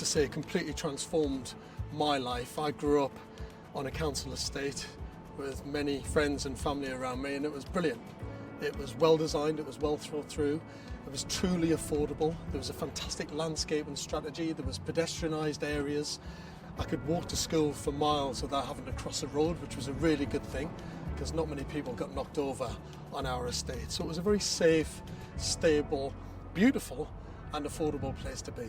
say, it completely transformed my life. I grew up on a council estate with many friends and family around me, and it was brilliant. It was well designed, it was well thought through, it was truly affordable. There was a fantastic landscape and strategy, there was pedestrianised areas. I could walk to school for miles without having to cross a road, which was a really good thing, because not many people got knocked over on our estate. So it was a very safe, stable, beautiful and affordable place to be.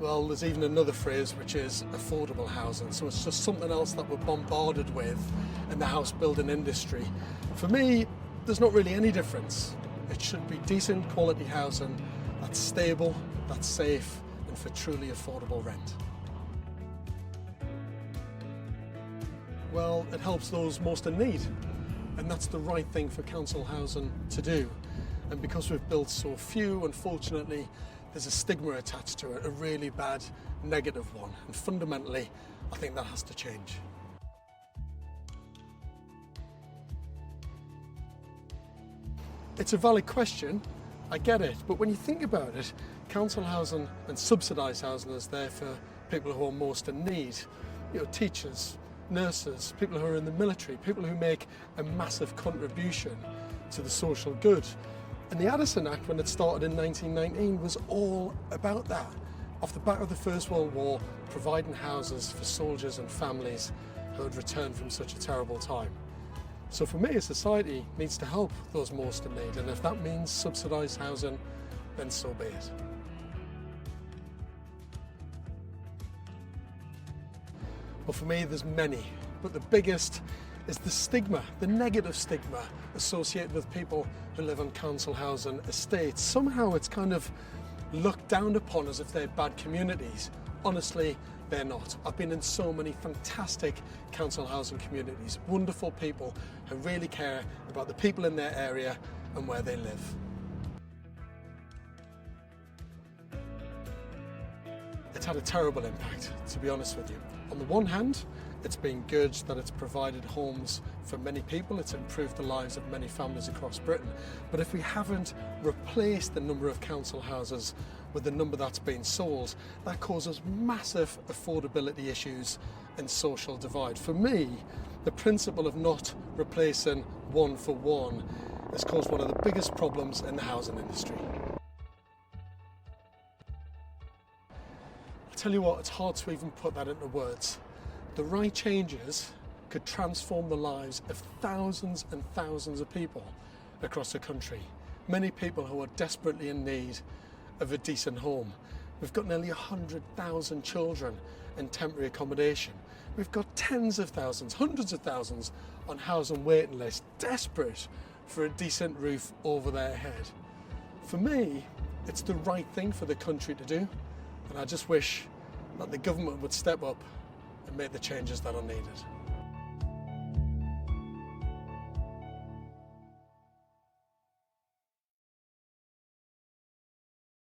Well, there's even another phrase, which is affordable housing. So it's just something else that we're bombarded with in the house building industry. For me, there's not really any difference. It should be decent quality housing that's stable, that's safe, and for truly affordable rent. Well, it helps those most in need, and that's the right thing for council housing to do. And because we've built so few, unfortunately, there's a stigma attached to it, a really bad negative one. And fundamentally, I think that has to change. It's a valid question, I get it, but when you think about it, council housing and subsidised housing is there for people who are most in need. You know, teachers, nurses, people who are in the military, people who make a massive contribution to the social good. And the Addison Act, when it started in 1919, was all about that. Off the back of the First World War, providing houses for soldiers and families who had returned from such a terrible time. So for me, a society needs to help those most in need, and if that means subsidised housing, then so be it. Well, for me, there's many, but the biggest is the stigma, the negative stigma associated with people who live on council housing estates. Somehow it's kind of looked down upon as if they're bad communities. Honestly, they're not. I've been in so many fantastic council housing communities, wonderful people who really care about the people in their area and where they live. It's had a terrible impact, to be honest with you. On the one hand, it's been good that it's provided homes for many people, it's improved the lives of many families across Britain. But if we haven't replaced the number of council houses with the number that's been sold, that causes massive affordability issues and social divide. For me, the principle of not replacing one for one has caused one of the biggest problems in the housing industry. I'll tell you what, it's hard to even put that into words. The right changes could transform the lives of thousands and thousands of people across the country. Many people who are desperately in need of a decent home. We've got nearly 100,000 children in temporary accommodation. We've got tens of thousands, hundreds of thousands on housing waiting lists, desperate for a decent roof over their head. For me, it's the right thing for the country to do, and I just wish that the government would step up and make the changes that are needed.